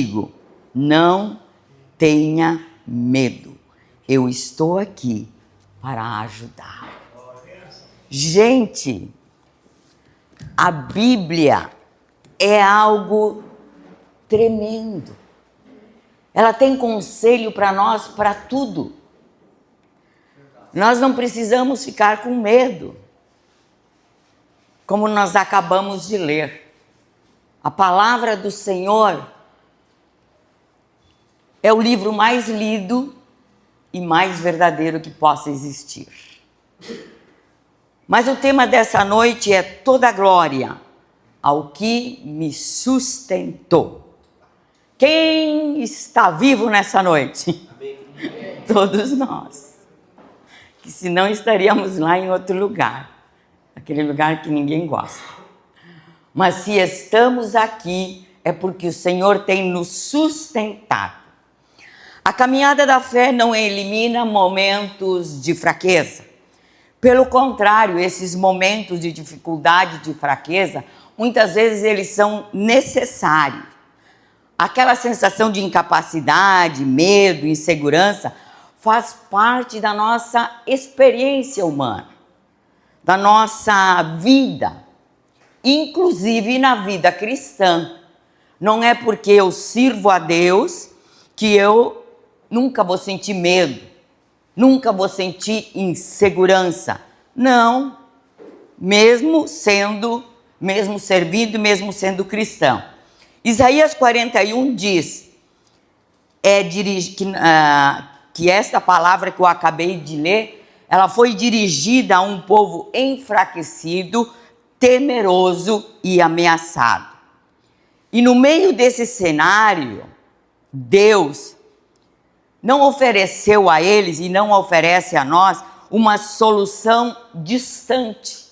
digo, não tenha medo. Eu estou aqui para ajudar. Gente, a Bíblia é algo tremendo. Ela tem conselho para nós, para tudo. Nós não precisamos ficar com medo, como nós acabamos de ler. A palavra do Senhor é o livro mais lido e mais verdadeiro que possa existir. Mas o tema dessa noite é toda a glória ao que me sustentou. Quem está vivo nessa noite? Amém. Todos nós. Que senão estaríamos lá em outro lugar. Aquele lugar que ninguém gosta. Mas se estamos aqui, é porque o Senhor tem nos sustentado. A caminhada da fé não elimina momentos de fraqueza. Pelo contrário, esses momentos de dificuldade, de fraqueza, muitas vezes eles são necessários. Aquela sensação de incapacidade, medo, insegurança, faz parte da nossa experiência humana, da nossa vida, inclusive na vida cristã. Não é porque eu sirvo a Deus que eu nunca vou sentir medo, nunca vou sentir insegurança. Não, mesmo servindo, mesmo sendo cristão. Isaías 41 diz, que esta palavra que eu acabei de ler, ela foi dirigida a um povo enfraquecido, temeroso e ameaçado. E no meio desse cenário, Deus não ofereceu a eles e não oferece a nós uma solução distante.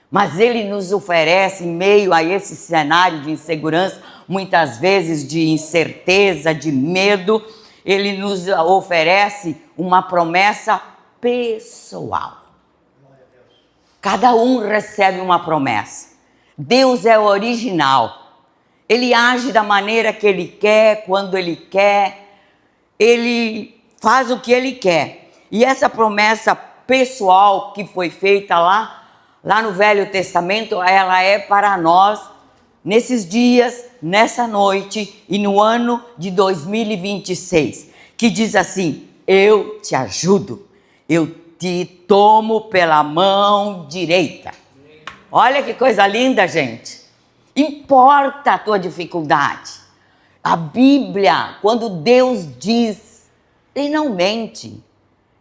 Mas Ele nos oferece, em meio a esse cenário de insegurança, muitas vezes de incerteza, de medo, Ele nos oferece uma promessa pessoal. Cada um recebe uma promessa. Deus é o original. Ele age da maneira que Ele quer, quando Ele quer. Ele faz o que Ele quer. E essa promessa pessoal que foi feita lá no Velho Testamento, ela é para nós, nesses dias, nessa noite e no ano de 2026, que diz assim, eu te ajudo, eu te tomo pela mão direita. Olha que coisa linda, gente. Importa a tua dificuldade. A Bíblia, quando Deus diz, Ele não mente.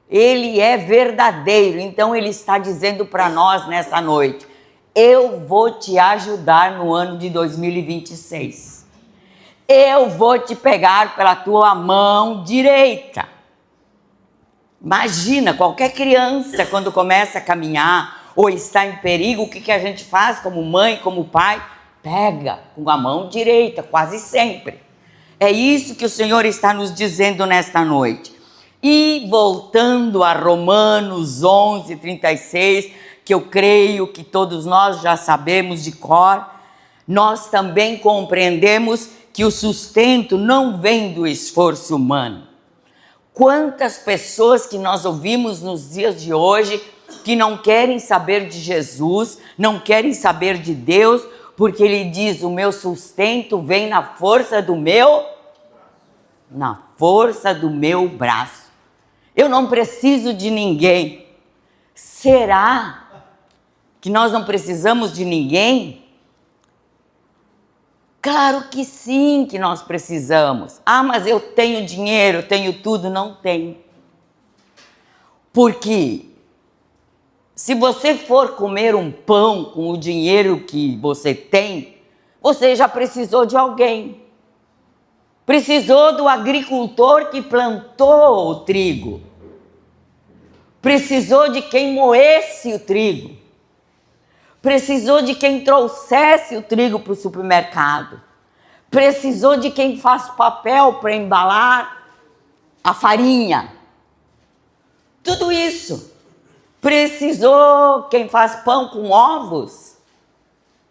Ele é verdadeiro, então Ele está dizendo para nós nessa noite, eu vou te ajudar no ano de 2026. Eu vou te pegar pela tua mão direita. Imagina, qualquer criança quando começa a caminhar ou está em perigo, o que a gente faz como mãe, como pai? Pega com a mão direita, quase sempre. É isso que o Senhor está nos dizendo nesta noite. E voltando a Romanos 11:36, que eu creio que todos nós já sabemos de cor, nós também compreendemos que o sustento não vem do esforço humano. Quantas pessoas que nós ouvimos nos dias de hoje que não querem saber de Jesus, não querem saber de Deus, porque Ele diz, o meu sustento vem na força do meu braço. Eu não preciso de ninguém. Será que nós não precisamos de ninguém? Claro que sim, que nós precisamos. Ah, mas eu tenho dinheiro, eu tenho tudo. Não tenho. Porque se você for comer um pão com o dinheiro que você tem, você já precisou de alguém. Precisou do agricultor que plantou o trigo. Precisou de quem moesse o trigo. Precisou de quem trouxesse o trigo para o supermercado. Precisou de quem faz papel para embalar a farinha. Tudo isso. Precisou quem faz pão com ovos.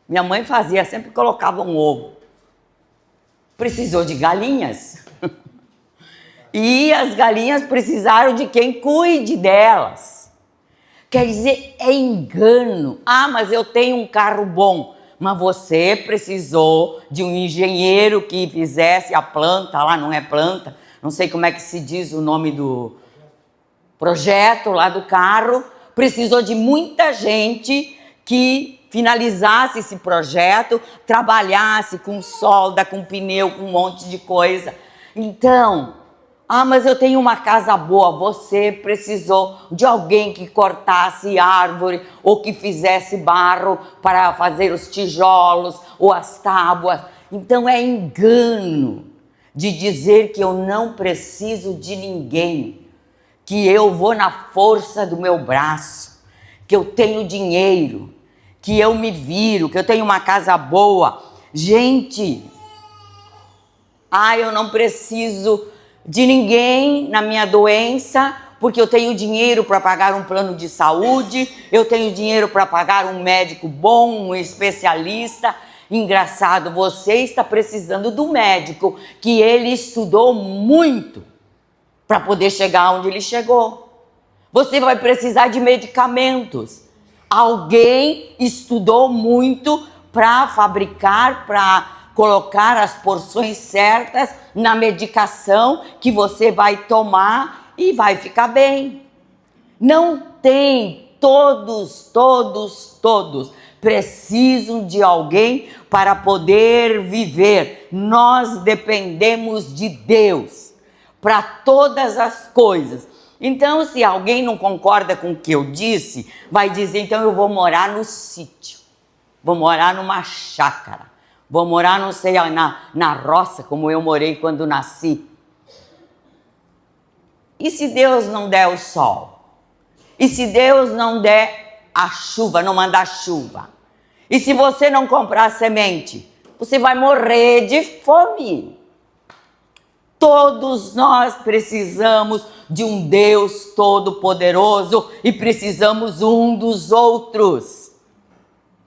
Minha mãe fazia, sempre colocava um ovo. precisou de galinhas. E as galinhas precisaram de quem cuide delas. Quer dizer, é engano. Ah, mas eu tenho um carro bom. Mas você precisou de um engenheiro que fizesse a planta, lá não é planta, não sei como é que se diz o nome do projeto lá do carro. Precisou de muita gente que finalizasse esse projeto, trabalhasse com solda, com pneu, com um monte de coisa. Então, ah, mas eu tenho uma casa boa. Você precisou de alguém que cortasse árvore ou que fizesse barro para fazer os tijolos ou as tábuas. Então é engano de dizer que eu não preciso de ninguém, que eu vou na força do meu braço, que eu tenho dinheiro, que eu me viro, que eu tenho uma casa boa. Gente, eu não preciso de ninguém na minha doença, porque eu tenho dinheiro para pagar um plano de saúde, eu tenho dinheiro para pagar um médico bom, um especialista. Engraçado, você está precisando do médico, que ele estudou muito para poder chegar onde ele chegou. Você vai precisar de medicamentos. Alguém estudou muito para fabricar, para colocar as porções certas na medicação que você vai tomar e vai ficar bem. Não tem, todos precisam de alguém para poder viver. Nós dependemos de Deus para todas as coisas. Então, se alguém não concorda com o que eu disse, vai dizer, então eu vou morar no sítio, vou morar numa chácara, vou morar, não sei, na roça, como eu morei quando nasci. E se Deus não der o sol? E se Deus não der a chuva, não mandar chuva? E se você não comprar semente? Você vai morrer de fome. Todos nós precisamos de um Deus todo-poderoso e precisamos um dos outros.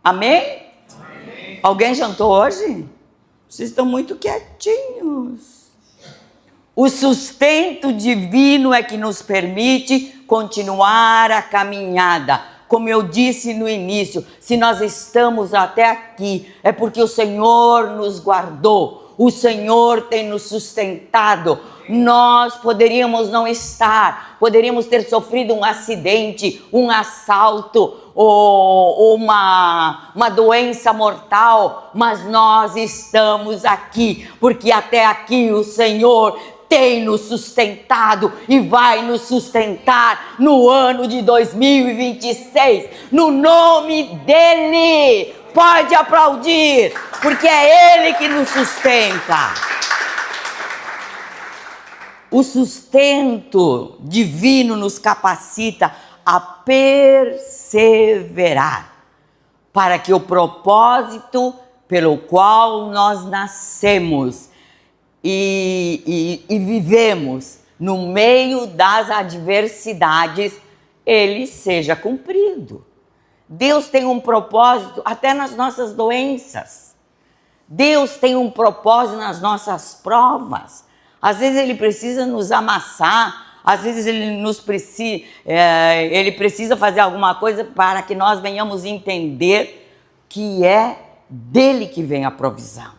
Amém? Amém. Alguém jantou hoje? Vocês estão muito quietinhos. O sustento divino é que nos permite continuar a caminhada. Como eu disse no início, se nós estamos até aqui, é porque o Senhor nos guardou. O Senhor tem nos sustentado. Nós poderíamos não estar, poderíamos ter sofrido um acidente, um assalto ou uma doença mortal, mas nós estamos aqui, porque até aqui o Senhor tem nos sustentado e vai nos sustentar no ano de 2026, no nome dEle. Pode aplaudir, porque é Ele que nos sustenta. O sustento divino nos capacita a perseverar, para que o propósito pelo qual nós nascemos e vivemos no meio das adversidades, ele seja cumprido. Deus tem um propósito até nas nossas doenças. Deus tem um propósito nas nossas provas. Às vezes Ele precisa nos amassar, às vezes Ele precisa fazer alguma coisa para que nós venhamos entender que é dele que vem a provisão.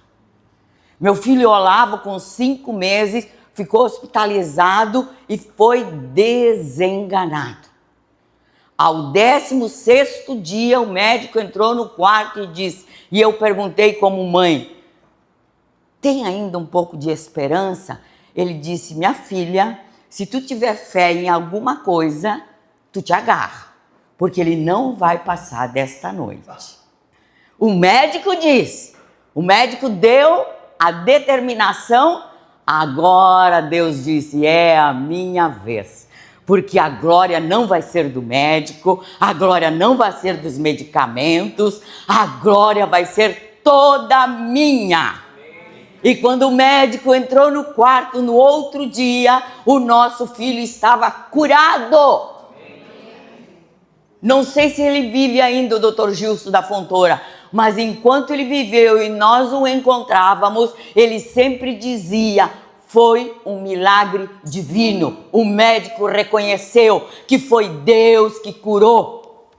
Meu filho Olavo, com 5 meses, ficou hospitalizado e foi desenganado. Ao 16º dia, o médico entrou no quarto e disse, e eu perguntei como mãe, tem ainda um pouco de esperança? Ele disse, minha filha, se tu tiver fé em alguma coisa, tu te agarra, porque ele não vai passar desta noite. O médico disse, o médico deu a determinação, agora Deus disse, é a minha vez. Porque a glória não vai ser do médico, a glória não vai ser dos medicamentos, a glória vai ser toda minha. E quando o médico entrou no quarto no outro dia, o nosso filho estava curado. Não sei se ele vive ainda, o Dr. Gilson da Fontoura, mas enquanto ele viveu e nós o encontrávamos, ele sempre dizia: foi um milagre divino. O médico reconheceu que foi Deus que curou.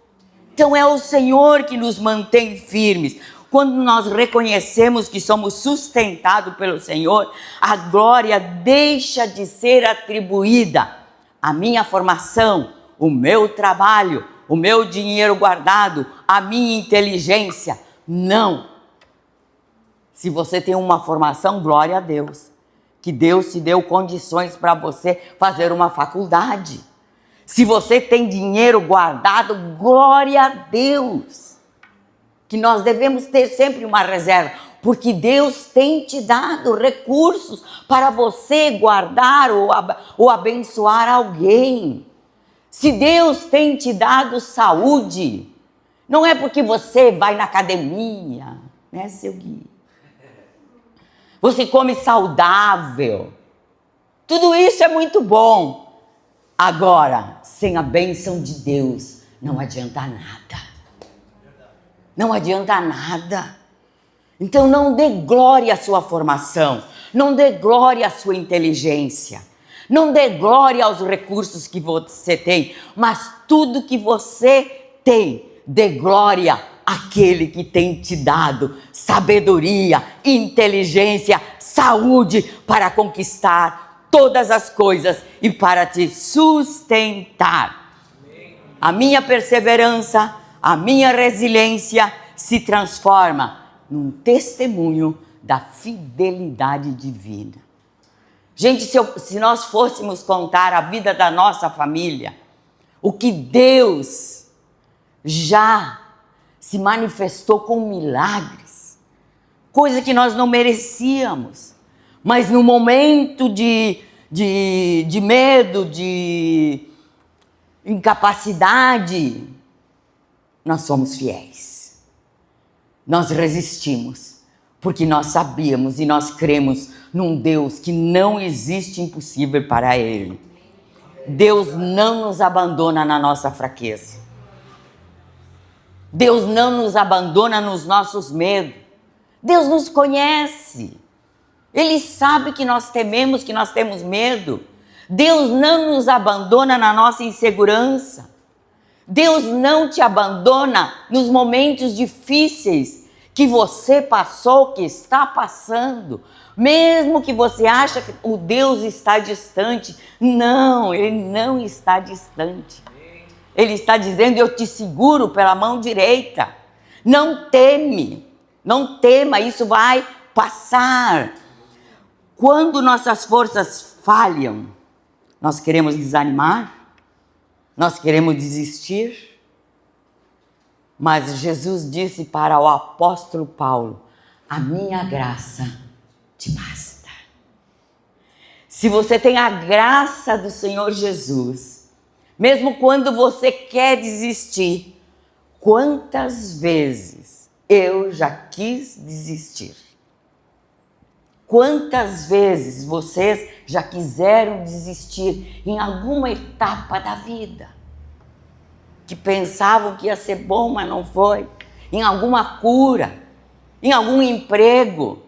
Então é o Senhor que nos mantém firmes. Quando nós reconhecemos que somos sustentados pelo Senhor, a glória deixa de ser atribuída à minha formação, o meu trabalho, o meu dinheiro guardado, a minha inteligência. Não. Se você tem uma formação, glória a Deus. Que Deus te deu condições para você fazer uma faculdade. Se você tem dinheiro guardado, glória a Deus. Que nós devemos ter sempre uma reserva, porque Deus tem te dado recursos para você guardar ou abençoar alguém. Se Deus tem te dado saúde, não é porque você vai na academia, né, seu Gui? Você come saudável. Tudo isso é muito bom. Agora, sem a bênção de Deus, não adianta nada. Não adianta nada. Então não dê glória à sua formação, não dê glória à sua inteligência, não dê glória aos recursos que você tem, mas tudo que você tem, dê glória àquele que tem te dado sabedoria, inteligência, saúde para conquistar todas as coisas e para te sustentar. A minha perseverança, a minha resiliência se transforma num testemunho da fidelidade divina. Gente, se nós fôssemos contar a vida da nossa família, o que Deus já se manifestou com milagres, coisa que nós não merecíamos, mas no momento de medo, de incapacidade, nós somos fiéis. Nós resistimos, porque nós sabíamos e nós cremos num Deus que não existe impossível para Ele. Deus não nos abandona na nossa fraqueza. Deus não nos abandona nos nossos medos. Deus nos conhece. Ele sabe que nós tememos, que nós temos medo. Deus não nos abandona na nossa insegurança. Deus não te abandona nos momentos difíceis que você passou, que está passando. Mesmo que você ache que o Deus está distante. Não, Ele não está distante. Ele está dizendo: eu te seguro pela mão direita. Não teme, não tema, isso vai passar. Quando nossas forças falham, nós queremos desanimar, nós queremos desistir. Mas Jesus disse para o apóstolo Paulo: a minha graça te basta. Se você tem a graça do Senhor Jesus, mesmo quando você quer desistir, quantas vezes eu já quis desistir? Quantas vezes vocês já quiseram desistir em alguma etapa da vida? Que pensavam que ia ser bom, mas não foi. Em alguma cura, em algum emprego.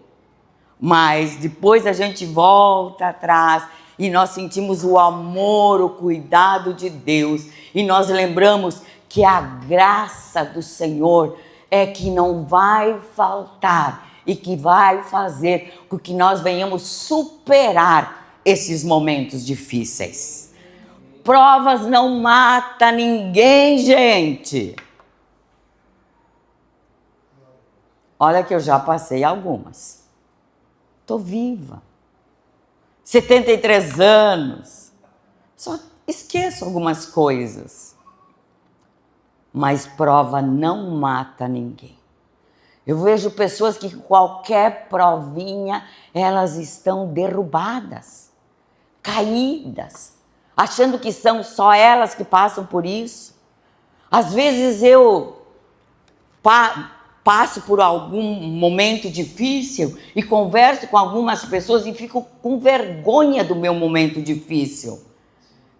Mas depois a gente volta atrás e nós sentimos o amor, o cuidado de Deus. E nós lembramos que a graça do Senhor é que não vai faltar e que vai fazer com que nós venhamos superar esses momentos difíceis. Provas não matam ninguém, gente. Olha que eu já passei algumas. Estou viva. 73 anos. Só esqueço algumas coisas. Mas prova não mata ninguém. Eu vejo pessoas que qualquer provinha, elas estão derrubadas, caídas, achando que são só elas que passam por isso. Às vezes eu passo por algum momento difícil e converso com algumas pessoas e fico com vergonha do meu momento difícil.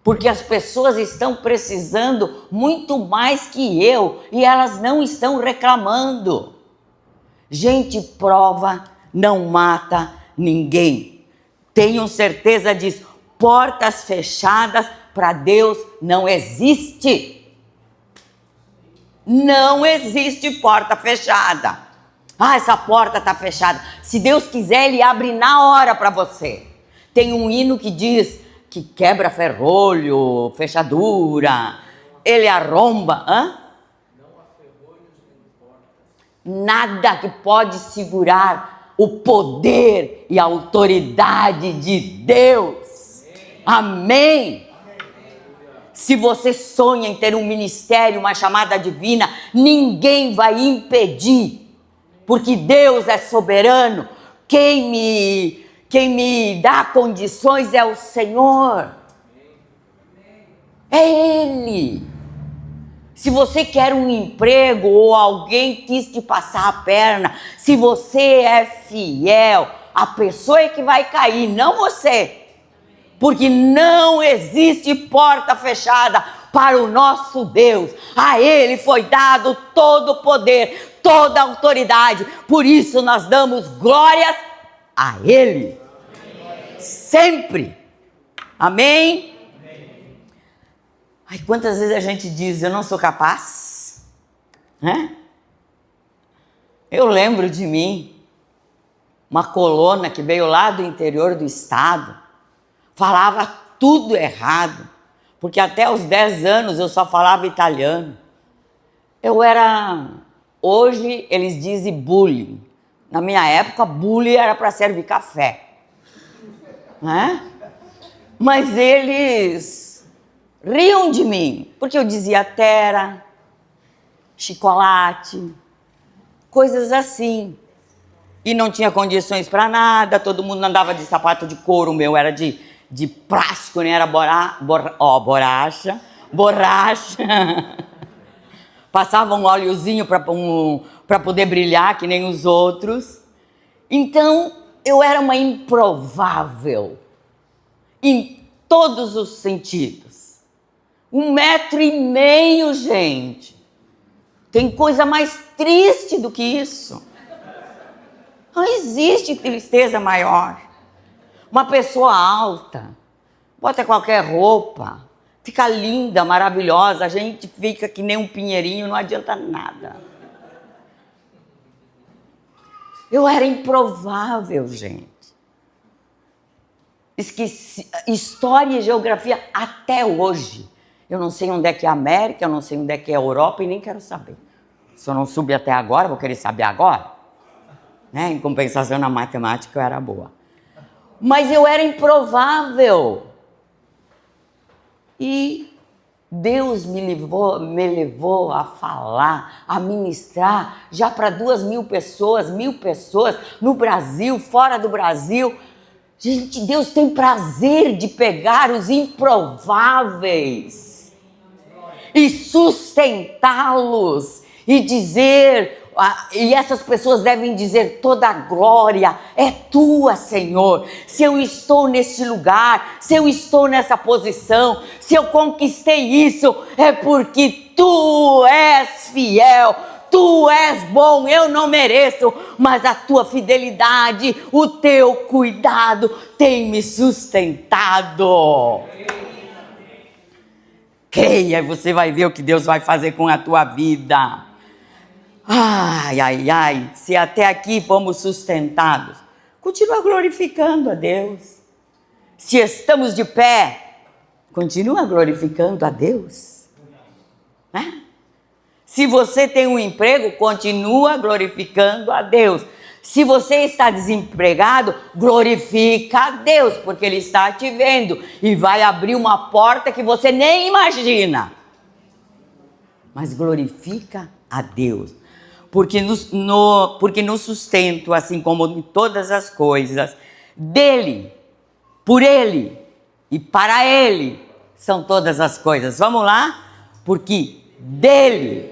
Porque as pessoas estão precisando muito mais que eu e elas não estão reclamando. Gente prova não mata ninguém. Tenham certeza disso. Portas fechadas para Deus não existe. Não existe porta fechada. Ah, essa porta está fechada. Se Deus quiser, Ele abre na hora para você. Tem um hino que diz que quebra ferrolho, fechadura, Ele arromba. Nada que pode segurar o poder e a autoridade de Deus. Amém? Se você sonha em ter um ministério, uma chamada divina, ninguém vai impedir, porque Deus é soberano. Quem me dá condições é o Senhor. É Ele. Se você quer um emprego ou alguém quis te passar a perna, se você é fiel, a pessoa é que vai cair, não você. Porque não existe porta fechada para o nosso Deus. A Ele foi dado todo o poder, toda a autoridade. Por isso nós damos glórias a Ele. Sempre. Amém? Ai, quantas vezes a gente diz, eu não sou capaz? Né? Eu lembro de mim, uma colona que veio lá do interior do estado, falava tudo errado, porque até os 10 anos eu só falava italiano. Hoje eles dizem bullying. Na minha época, bullying era para servir café. Né? Mas eles riam de mim, porque eu dizia terra, chocolate, coisas assim. E não tinha condições para nada, todo mundo andava de sapato de couro, o meu era de plástico, nem era borracha. Passava um óleozinho para poder brilhar, que nem os outros. Então, eu era uma improvável, em todos os sentidos. 1,5 metro, gente. Tem coisa mais triste do que isso. Não existe tristeza maior. Uma pessoa alta, bota qualquer roupa, fica linda, maravilhosa, a gente fica que nem um pinheirinho, não adianta nada. Eu era improvável, gente. Esqueci história e geografia até hoje. Eu não sei onde é que é a América, eu não sei onde é que é a Europa e nem quero saber. Se eu não subi até agora, vou querer saber agora. Né? Em compensação, na matemática eu era boa. Mas eu era improvável. E Deus me levou a falar, a ministrar, já para 2.000 pessoas, 1.000 pessoas, no Brasil, fora do Brasil. Gente, Deus tem prazer de pegar os improváveis e sustentá-los e dizer, e essas pessoas devem dizer, toda a glória é tua, Senhor. Se eu estou neste lugar, se eu estou nessa posição, se eu conquistei isso, é porque tu és fiel, tu és bom, eu não mereço, mas a tua fidelidade, o teu cuidado tem me sustentado. Creia e você vai ver o que Deus vai fazer com a tua vida. Ai, ai, ai, se até aqui fomos sustentados, continua glorificando a Deus. Se estamos de pé, continua glorificando a Deus. Né? Se você tem um emprego, continua glorificando a Deus. Se você está desempregado, glorifica a Deus, porque Ele está te vendo e vai abrir uma porta que você nem imagina. Mas glorifica a Deus, porque no sustento, assim como em todas as coisas, dele, por Ele e para Ele são todas as coisas. Vamos lá? Porque dele,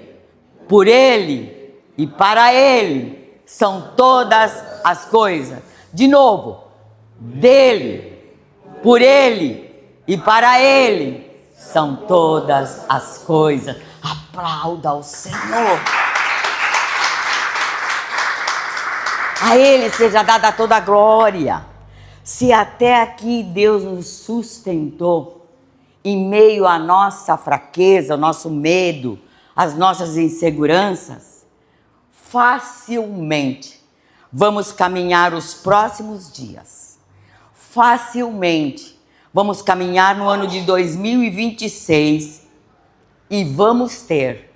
por Ele e para Ele são todas as coisas. De novo, dele, por Ele e para Ele são todas as coisas. Aplauda o Senhor. A Ele seja dada toda a glória. Se até aqui Deus nos sustentou, em meio à nossa fraqueza, ao nosso medo, às nossas inseguranças, facilmente vamos caminhar os próximos dias. Facilmente vamos caminhar no ano de 2026 e vamos ter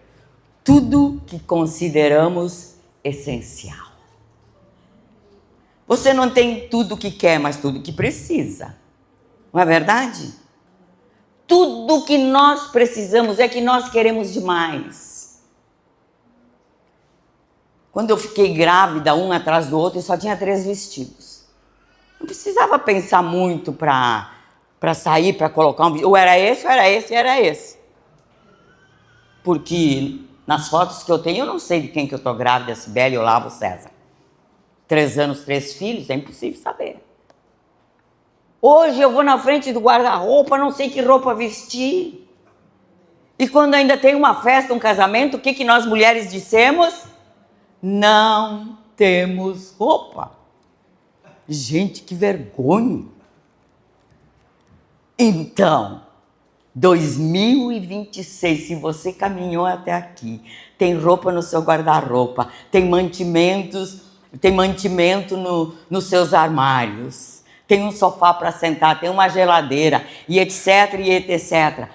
tudo que consideramos essencial. Você não tem tudo o que quer, mas tudo o que precisa. Não é verdade? Tudo que nós precisamos é que nós queremos demais. Quando eu fiquei grávida, um atrás do outro, eu só tinha 3 vestidos. Não precisava pensar muito para sair, para colocar um vestido. Ou era esse, ou era esse, ou era esse. Porque nas fotos que eu tenho, eu não sei de quem que eu estou grávida, Sibeli, Olavo, César. 3 anos, 3 filhos, é impossível saber. Hoje eu vou na frente do guarda-roupa, não sei que roupa vestir. E quando ainda tem uma festa, um casamento, o que nós mulheres dissemos? Não temos roupa. Gente, que vergonha. Então, 2026, se você caminhou até aqui, tem roupa no seu guarda-roupa, tem mantimento nos seus armários, tem um sofá para sentar, tem uma geladeira, e etc, e etc.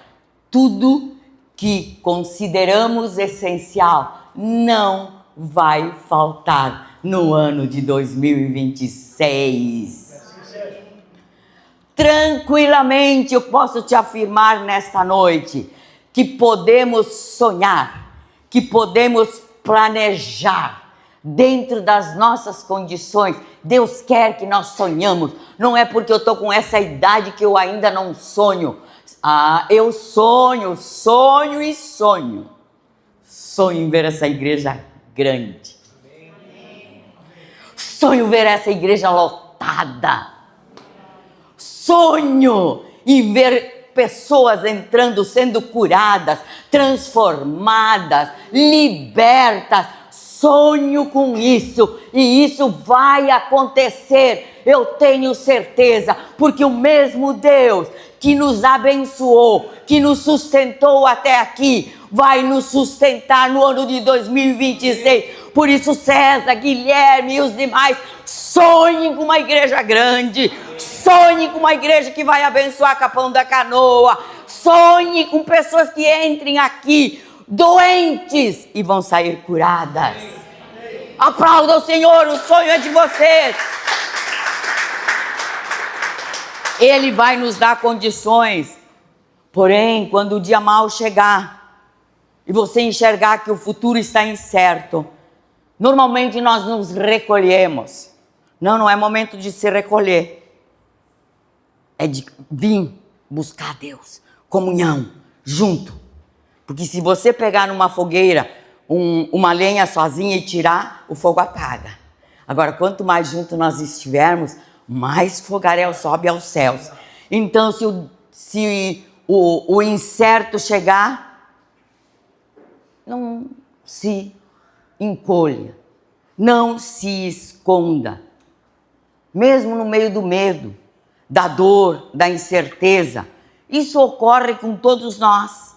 Tudo que consideramos essencial não vai faltar no ano de 2026. Tranquilamente eu posso te afirmar nesta noite que podemos sonhar, que podemos planejar dentro das nossas condições. Deus quer que nós sonhamos. Não é porque eu estou com essa idade que eu ainda não sonho. Eu sonho. Sonho em ver essa igreja grande. Sonho ver essa igreja lotada. Sonho em ver pessoas entrando, sendo curadas, transformadas, libertas. Sonho com isso, e isso vai acontecer, eu tenho certeza, porque o mesmo Deus que nos abençoou, que nos sustentou até aqui, vai nos sustentar no ano de 2026. Por isso, César, Guilherme e os demais, sonhem com uma igreja grande, sonhem com uma igreja que vai abençoar Capão da Canoa, sonhem com pessoas que entrem aqui doentes e vão sair curadas. Aplauda o Senhor, o sonho é de vocês. Ele vai nos dar condições. Porém, quando o dia mau chegar e você enxergar que o futuro está incerto, normalmente nós nos recolhemos. Não é momento de se recolher. É de vir buscar Deus, comunhão, junto. Porque se você pegar numa fogueira uma lenha sozinha e tirar, o fogo apaga. Agora, quanto mais junto nós estivermos, mais fogaréu sobe aos céus. Então, se o incerto chegar, não se encolha, não se esconda. Mesmo no meio do medo, da dor, da incerteza, isso ocorre com todos nós.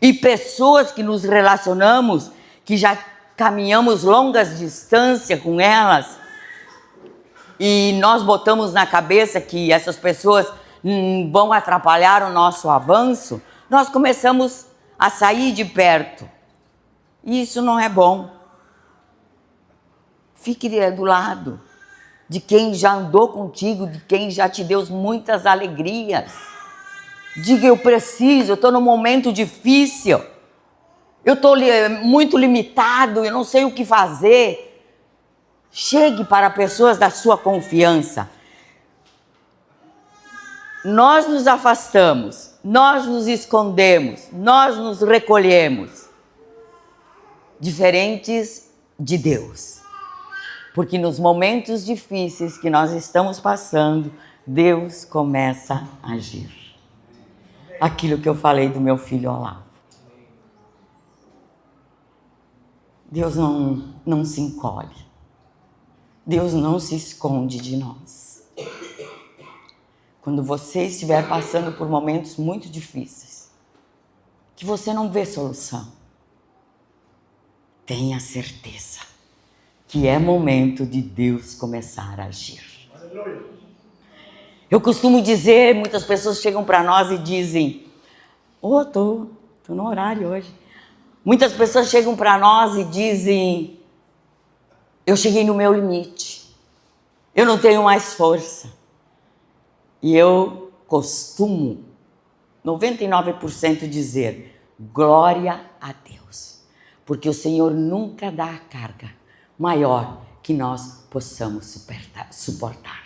E pessoas que nos relacionamos, que já caminhamos longas distâncias com elas, e nós botamos na cabeça que essas pessoas vão atrapalhar o nosso avanço, nós começamos a sair de perto. E isso não é bom. Fique do lado de quem já andou contigo, de quem já te deu muitas alegrias. Diga, eu estou num momento difícil, eu estou muito limitado, eu não sei o que fazer. Chegue para pessoas da sua confiança. Nós nos afastamos, nós nos escondemos, nós nos recolhemos, diferentes de Deus. Porque nos momentos difíceis que nós estamos passando, Deus começa a agir. Aquilo que eu falei do meu filho Olavo. Deus não se encolhe. Deus não se esconde de nós. Quando você estiver passando por momentos muito difíceis, que você não vê solução, tenha certeza que é momento de Deus começar a agir. Eu costumo dizer, muitas pessoas chegam para nós e dizem, tô no horário hoje. Muitas pessoas chegam para nós e dizem, eu cheguei no meu limite, eu não tenho mais força. E eu costumo, 99% dizer, glória a Deus, porque o Senhor nunca dá a carga maior que nós possamos suportar.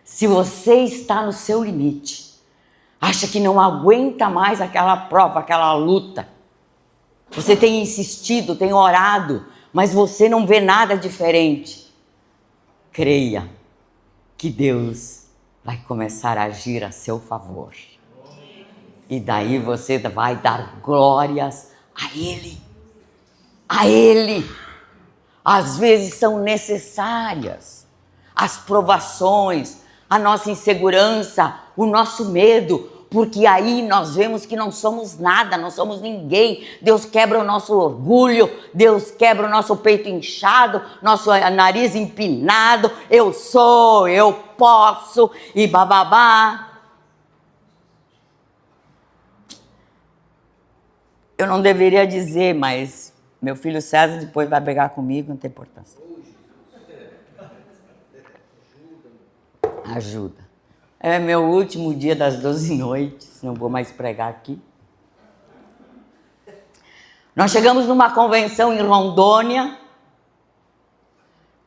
Se você está no seu limite, acha que não aguenta mais aquela prova, aquela luta, você tem insistido, tem orado, mas você não vê nada diferente, creia que Deus vai começar a agir a seu favor. E daí você vai dar glórias a Ele. A Ele. Às vezes são necessárias as provações, a nossa insegurança, o nosso medo, porque aí nós vemos que não somos nada, não somos ninguém. Deus quebra o nosso orgulho, Deus quebra o nosso peito inchado, nosso nariz empinado, eu sou, eu posso, e bababá. Eu não deveria dizer, mas meu filho César depois vai brigar comigo, não tem importância. Ajuda. É meu último dia das 12 noites, não vou mais pregar aqui. Nós chegamos numa convenção em Rondônia.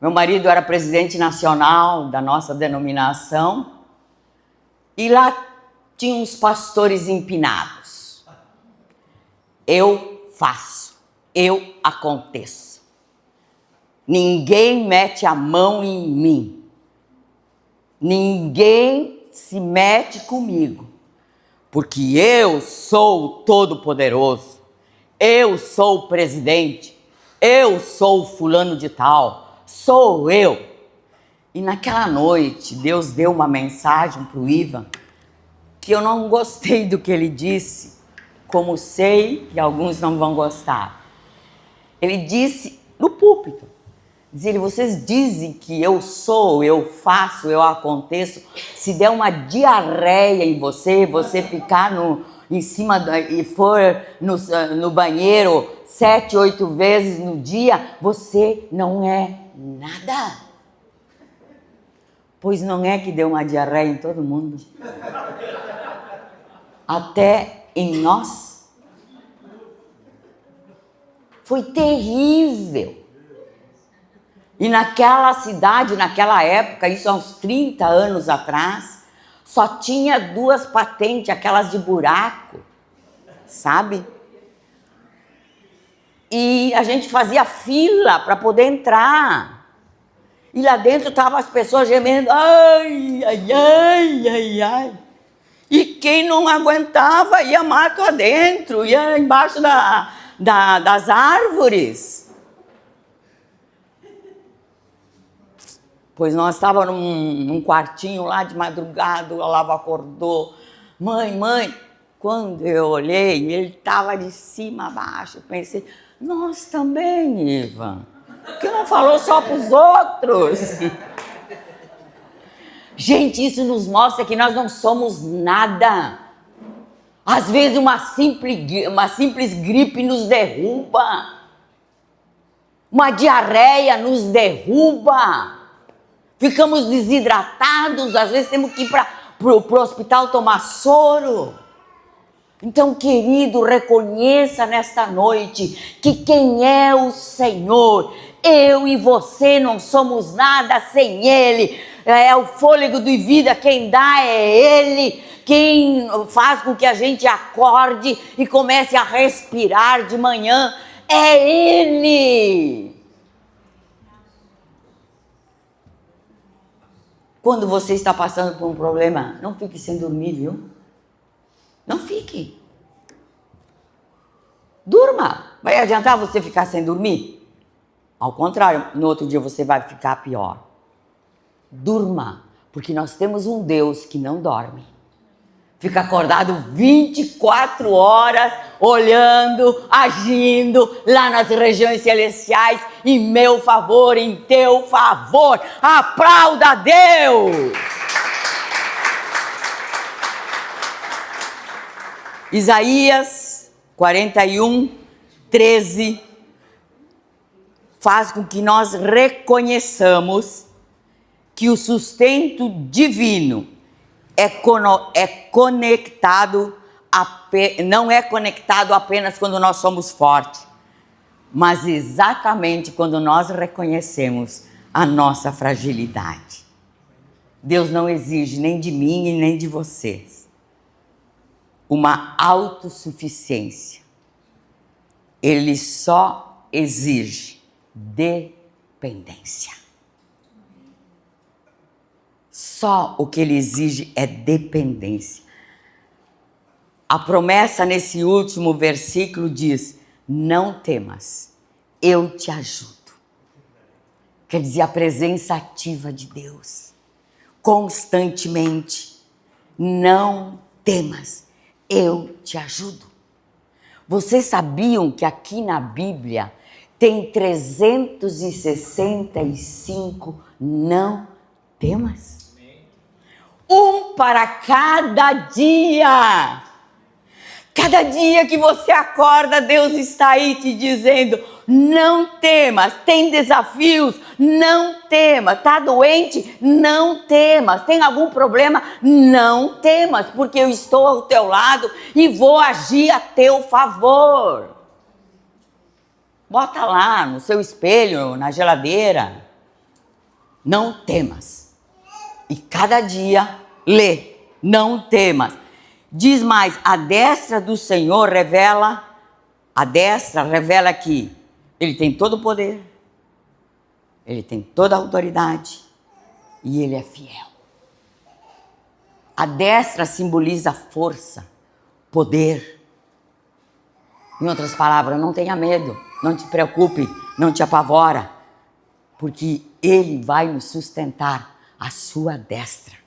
Meu marido era presidente nacional da nossa denominação. E lá tinha uns pastores empinados. Eu faço, eu aconteço. Ninguém mete a mão em mim. Ninguém se mete comigo, porque eu sou o Todo-Poderoso, eu sou o presidente, eu sou o fulano de tal, sou eu. E naquela noite, Deus deu uma mensagem para o Ivan, que eu não gostei do que ele disse, como sei que alguns não vão gostar. Ele disse no púlpito, dizia, vocês dizem que eu sou, eu faço, eu aconteço. Se der uma diarreia em você, você ficar em cima e for no banheiro 7, 8 vezes no dia, você não é nada. Pois não é que deu uma diarreia em todo mundo? Até em nós. Foi terrível. E naquela cidade, naquela época, isso há uns 30 anos atrás, só tinha 2 patentes, aquelas de buraco, sabe? E a gente fazia fila para poder entrar. E lá dentro estavam as pessoas gemendo, ai, ai, ai, ai, ai. E quem não aguentava ia mato adentro, ia embaixo das árvores. Pois nós estávamos num quartinho lá de madrugada, o Olavo acordou. Mãe, quando eu olhei, ele estava de cima a baixo. Eu pensei, nós também, Ivan. Por que não falou só para os outros? Gente, isso nos mostra que nós não somos nada. Às vezes uma simples gripe nos derruba. Uma diarreia nos derruba. Ficamos desidratados, às vezes temos que ir para o hospital tomar soro. Então, querido, reconheça nesta noite que quem é o Senhor, eu e você não somos nada sem Ele. É o fôlego de vida, quem dá é Ele. Quem faz com que a gente acorde e comece a respirar de manhã é Ele. Quando você está passando por um problema, não fique sem dormir, viu? Não fique. Durma. Vai adiantar você ficar sem dormir? Ao contrário, no outro dia você vai ficar pior. Durma, porque nós temos um Deus que não dorme. Fica acordado 24 horas, olhando, agindo lá nas regiões celestiais, em meu favor, em teu favor. Aplauda a Deus! Isaías 41, 13 faz com que nós reconheçamos que o sustento divino é conectado, não é conectado apenas quando nós somos fortes, mas exatamente quando nós reconhecemos a nossa fragilidade. Deus não exige nem de mim e nem de vocês uma autossuficiência. Ele só exige dependência. Só o que ele exige é dependência. A promessa nesse último versículo diz: não temas, eu te ajudo. Quer dizer, a presença ativa de Deus, constantemente. Não temas, eu te ajudo. Vocês sabiam que aqui na Bíblia tem 365 não temas? Um para cada dia. Cada dia que você acorda, Deus está aí te dizendo: não temas. Tem desafios? Não temas. Está doente? Não temas. Tem algum problema? Não temas, porque eu estou ao teu lado e vou agir a teu favor. Bota lá no seu espelho, na geladeira: não temas. E cada dia lê: não temas. Diz mais: a destra do Senhor revela que Ele tem todo o poder, Ele tem toda a autoridade e Ele é fiel. A destra simboliza força, poder. Em outras palavras, não tenha medo, não te preocupe, não te apavora, porque Ele vai nos sustentar à sua destra.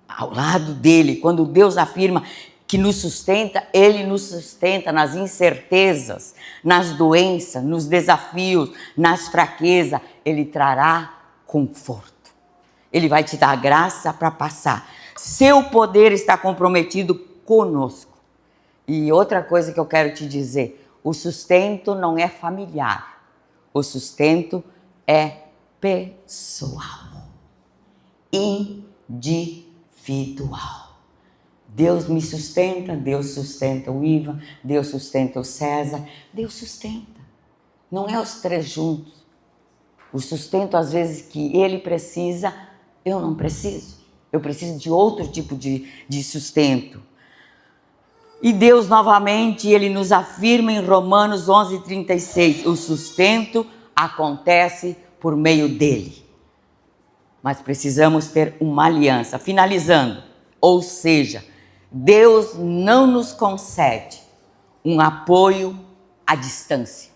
Ao lado dele, quando Deus afirma que nos sustenta, Ele nos sustenta nas incertezas, nas doenças, nos desafios, nas fraquezas. Ele trará conforto. Ele vai te dar graça para passar. Seu poder está comprometido conosco. E outra coisa que eu quero te dizer: o sustento não é familiar. O sustento é pessoal, individual. Deus me sustenta, Deus sustenta o Ivan, Deus sustenta o César, Deus sustenta. Não é os três juntos. O sustento, às vezes, que ele precisa, eu não preciso. Eu preciso de outro tipo de sustento. E Deus, novamente, Ele nos afirma em Romanos 11:36, o sustento acontece por meio dele. Mas precisamos ter uma aliança. Finalizando, ou seja, Deus não nos concede um apoio à distância,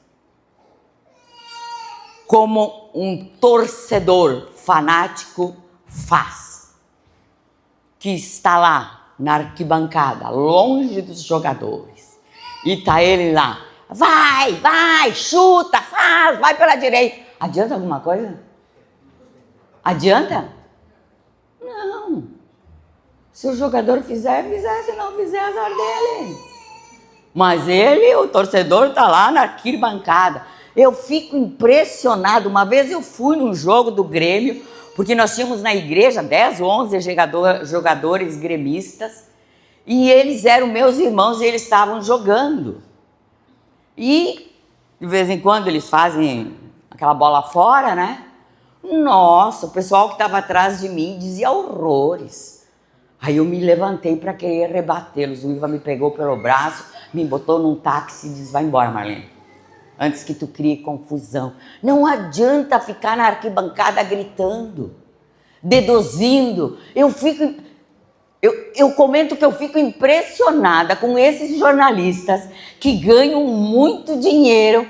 como um torcedor fanático faz, que está lá na arquibancada, longe dos jogadores, e está ele lá: vai, chuta, faz, vai pela direita. Adianta alguma coisa? Adianta? Não. Se o jogador fizer, se não fizer, azar dele. Mas ele, o torcedor, está lá na arquibancada. Eu fico impressionado. Uma vez eu fui num jogo do Grêmio, porque nós tínhamos na igreja 10 ou 11 jogadores gremistas, e eles eram meus irmãos e eles estavam jogando. E de vez em quando eles fazem aquela bola fora, né? Nossa, o pessoal que estava atrás de mim dizia horrores. Aí eu me levantei para querer rebatê-los. O Iva me pegou pelo braço, me botou num táxi e disse: vai embora, Marlene, antes que tu crie confusão. Não adianta ficar na arquibancada gritando, deduzindo. Eu comento que eu fico impressionada com esses jornalistas que ganham muito dinheiro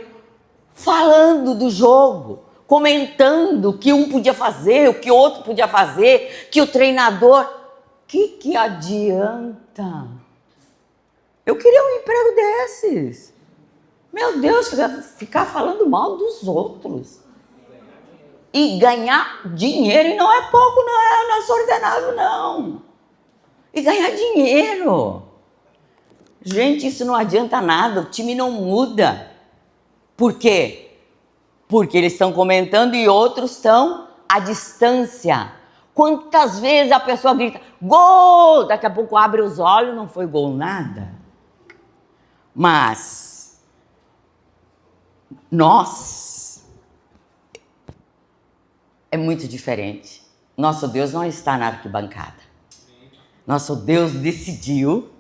falando do jogo, comentando o que um podia fazer, o que o outro podia fazer, que o treinador... Que adianta? Eu queria um emprego desses. Meu Deus, ficar falando mal dos outros. E ganhar dinheiro, e não é pouco, não é desordenado, não. E ganhar dinheiro. Gente, isso não adianta nada, o time não muda. Por quê? Porque eles estão comentando e outros estão à distância. Quantas vezes a pessoa grita, gol! Daqui a pouco abre os olhos, não foi gol nada. Mas nós é muito diferente. Nosso Deus não está na arquibancada. Nosso Deus decidiu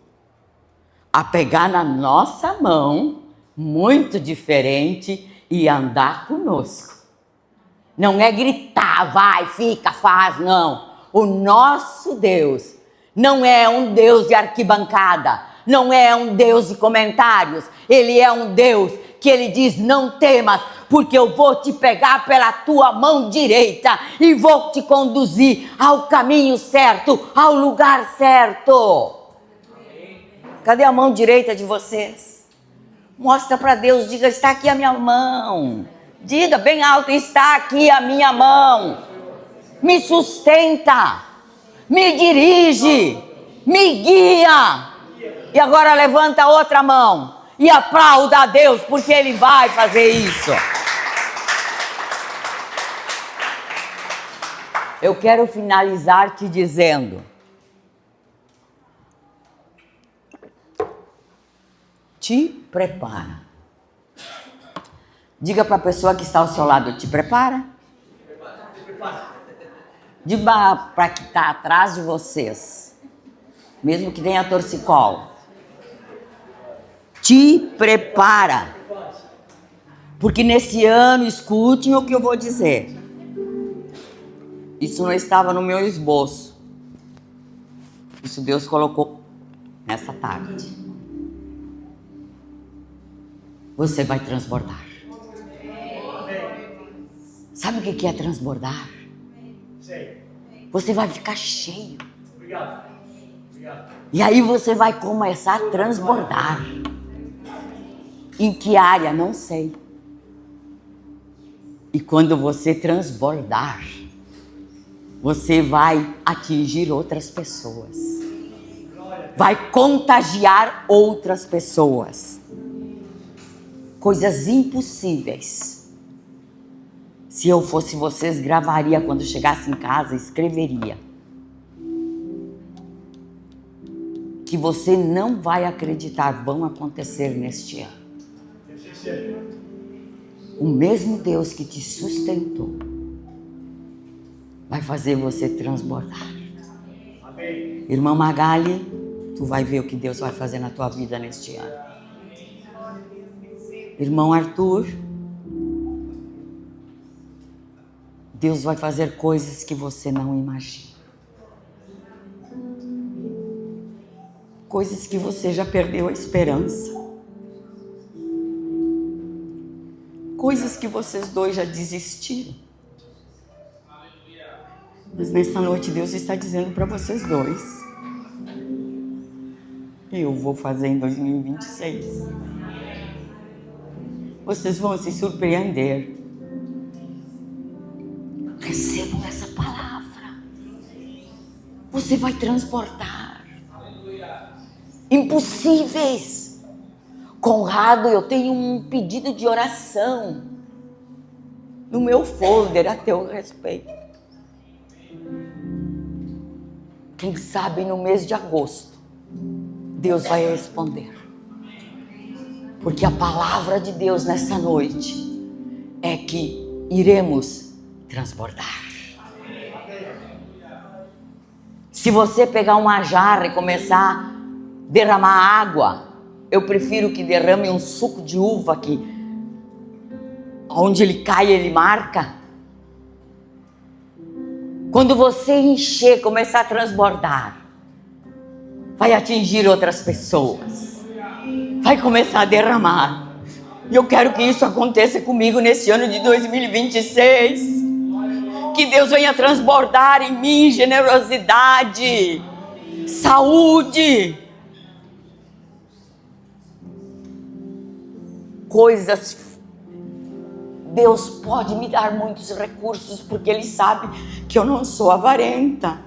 a pegar na nossa mão, muito diferente, e andar conosco. Não é gritar, vai, fica, faz, não. O nosso Deus não é um Deus de arquibancada, não é um Deus de comentários. Ele é um Deus que ele diz, não temas, porque eu vou te pegar pela tua mão direita e vou te conduzir ao caminho certo, ao lugar certo. Cadê a mão direita de vocês? Mostra para Deus, diga, está aqui a minha mão. Diga bem alto, está aqui a minha mão. Me sustenta, me dirige, me guia. E agora levanta a outra mão e aplauda a Deus, porque Ele vai fazer isso. Eu quero finalizar te dizendo, te prepara. Diga para a pessoa que está ao seu lado, te prepara. Diga para que está atrás de vocês, mesmo que tenha torcicolo. Te prepara. Porque nesse ano, escutem o que eu vou dizer. Isso não estava no meu esboço. Isso Deus colocou nessa tarde. Você vai transbordar. Sabe o que é transbordar? Você vai ficar cheio. E aí você vai começar a transbordar. Em que área? Não sei. E quando você transbordar, você vai atingir outras pessoas. Vai contagiar outras pessoas. Coisas impossíveis. Se eu fosse vocês, gravaria quando chegasse em casa, escreveria. Que você não vai acreditar, vão acontecer neste ano. O mesmo Deus que te sustentou vai fazer você transbordar. Irmã Magali, tu vai ver o que Deus vai fazer na tua vida neste ano. Irmão Arthur, Deus vai fazer coisas que você não imagina. Coisas que você já perdeu a esperança. Coisas que vocês dois já desistiram. Mas nessa noite Deus está dizendo para vocês dois: eu vou fazer em 2026. Vocês vão se surpreender. Recebam essa palavra. Você vai transportar. Impossíveis. Conrado, eu tenho um pedido de oração no meu folder a teu respeito. Quem sabe no mês de agosto Deus vai responder. Porque a palavra de Deus nessa noite é que iremos transbordar. Se você pegar uma jarra e começar a derramar água, eu prefiro que derrame um suco de uva que onde ele cai ele marca. Quando você encher, começar a transbordar, vai atingir outras pessoas. Vai começar a derramar. E eu quero que isso aconteça comigo nesse ano de 2026. Que Deus venha transbordar em mim generosidade, saúde, coisas. Deus pode me dar muitos recursos porque Ele sabe que eu não sou avarenta.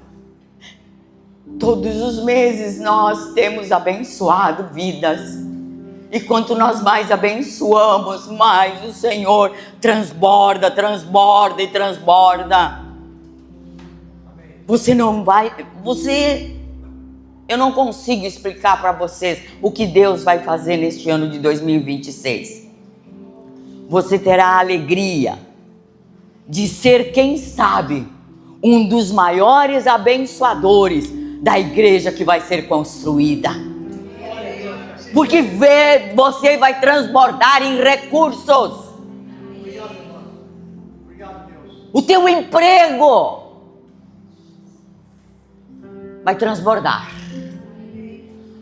Todos os meses nós temos abençoado vidas. E quanto nós mais abençoamos, mais o Senhor transborda, transborda e transborda. Eu não consigo explicar para vocês o que Deus vai fazer neste ano de 2026. Você terá a alegria de ser, quem sabe, um dos maiores abençoadores da igreja que vai ser construída. Porque você vai transbordar em recursos. O teu emprego vai transbordar.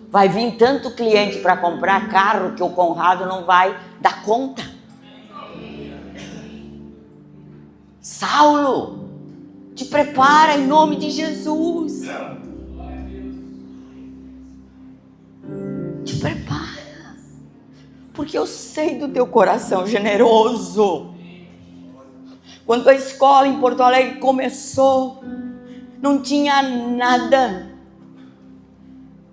Vai vir tanto cliente para comprar carro que o Conrado não vai dar conta. Saulo, te prepara em nome de Jesus. Te prepara, porque eu sei do teu coração generoso. Quando a escola em Porto Alegre começou, não tinha nada,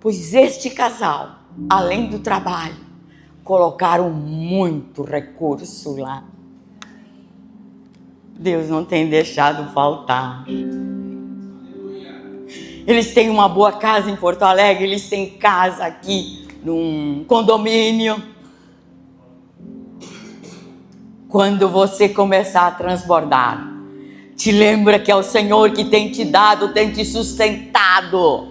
pois este casal, além do trabalho, colocaram muito recurso lá. Deus não tem deixado faltar. Eles têm uma boa casa em Porto Alegre, eles têm casa aqui num condomínio. Quando você começar a transbordar, te lembra que é o Senhor que tem te dado, tem te sustentado.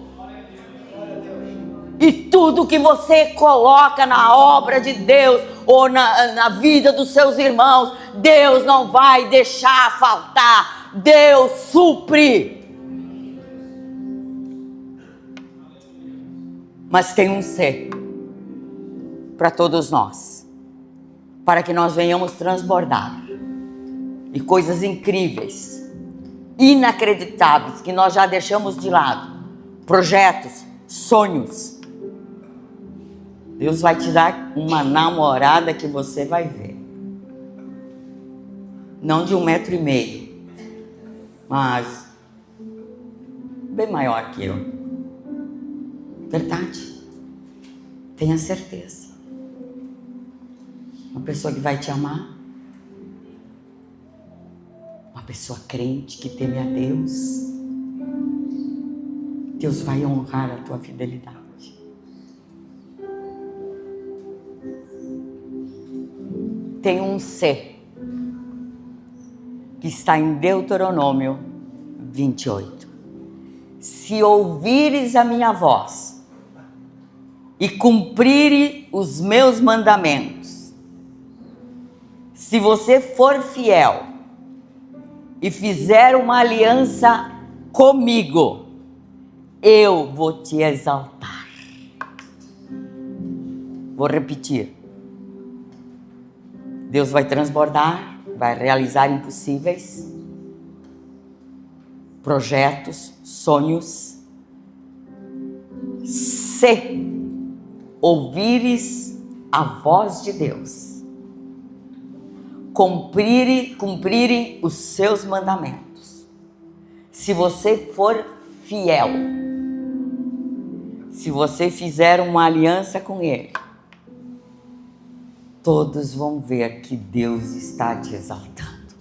E tudo que você coloca na obra de Deus ou na vida dos seus irmãos, Deus não vai deixar faltar. Deus supre. Mas tem um ser para todos nós, para que nós venhamos transbordar e coisas incríveis, inacreditáveis, que nós já deixamos de lado, projetos, sonhos. Deus vai te dar uma namorada que você vai ver, não de 1,5 m, mas bem maior que eu. Verdade? Tenha certeza. Uma pessoa que vai te amar. Uma pessoa crente que teme a Deus. Deus vai honrar a tua fidelidade. Tem um C que está em Deuteronômio 28. Se ouvires a minha voz e cumprir os meus mandamentos, se você for fiel e fizer uma aliança comigo, eu vou te exaltar. Vou repetir. Deus vai transbordar, vai realizar impossíveis, projetos, sonhos. Se ouvires a voz de Deus, cumprirem os seus mandamentos, se você for fiel, se você fizer uma aliança com Ele, todos vão ver que Deus está te exaltando.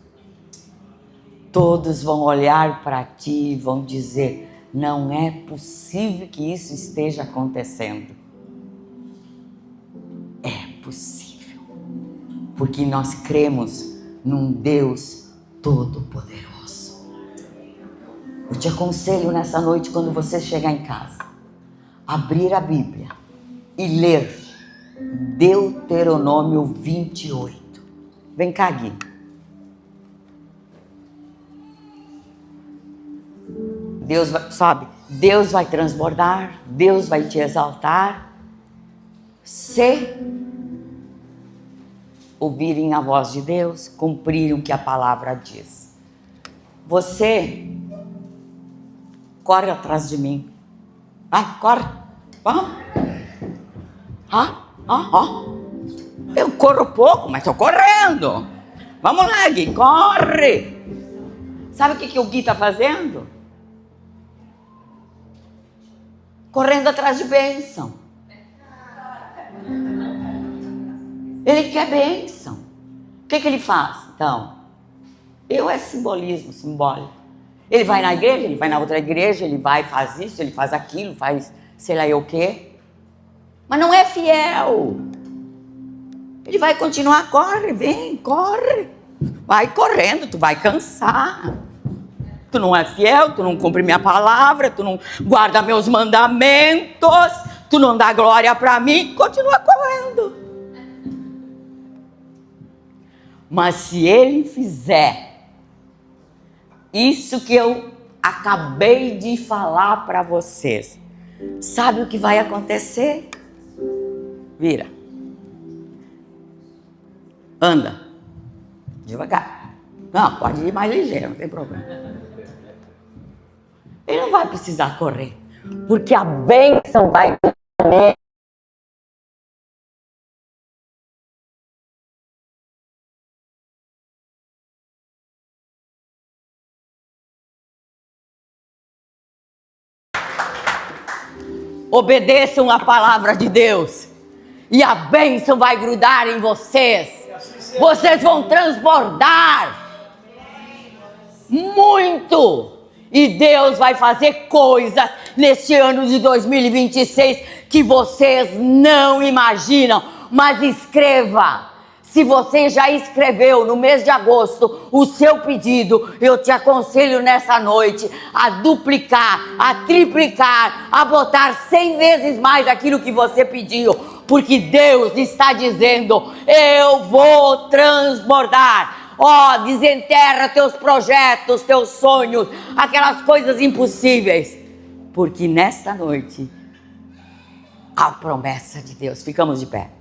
Todos vão olhar para ti e vão dizer: não é possível que isso esteja acontecendo. É possível, porque nós cremos num Deus todo-poderoso. Eu te aconselho nessa noite, quando você chegar em casa, abrir a Bíblia e ler Deuteronômio 28. Vem cá, Gui. Deus vai transbordar, Deus vai te exaltar. Se ouvirem a voz de Deus, cumprirem o que a palavra diz. Você corre atrás de mim. Vai, corre. Vamos. Eu corro pouco, mas estou correndo. Vamos lá, Gui, corre. Sabe o que o Gui está fazendo? Correndo atrás de bênção. Ele quer bênção. O que ele faz, então? É simbolismo, simbólico. Ele vai na igreja, ele vai na outra igreja, ele vai, faz isso, ele faz aquilo, faz sei lá o quê. Mas não é fiel. Ele vai continuar, corre, vem, corre. Vai correndo, tu vai cansar. Tu não é fiel, tu não cumpre minha palavra, tu não guarda meus mandamentos, tu não dá glória para mim, continua correndo. Mas se ele fizer isso que eu acabei de falar para vocês, sabe o que vai acontecer? Vira. Anda. Devagar. Não, pode ir mais ligeiro, não tem problema. Ele não vai precisar correr, porque a bênção vai comer. Obedeçam a palavra de Deus e a bênção vai grudar em vocês. Vocês vão transbordar muito. E Deus vai fazer coisas neste ano de 2026 que vocês não imaginam. Mas escreva. Se você já escreveu no mês de agosto o seu pedido, eu te aconselho nessa noite a duplicar, a triplicar, a botar 100 vezes mais aquilo que você pediu. Porque Deus está dizendo, eu vou transbordar. Desenterra teus projetos, teus sonhos, aquelas coisas impossíveis. Porque nesta noite, a promessa de Deus. Ficamos de pé.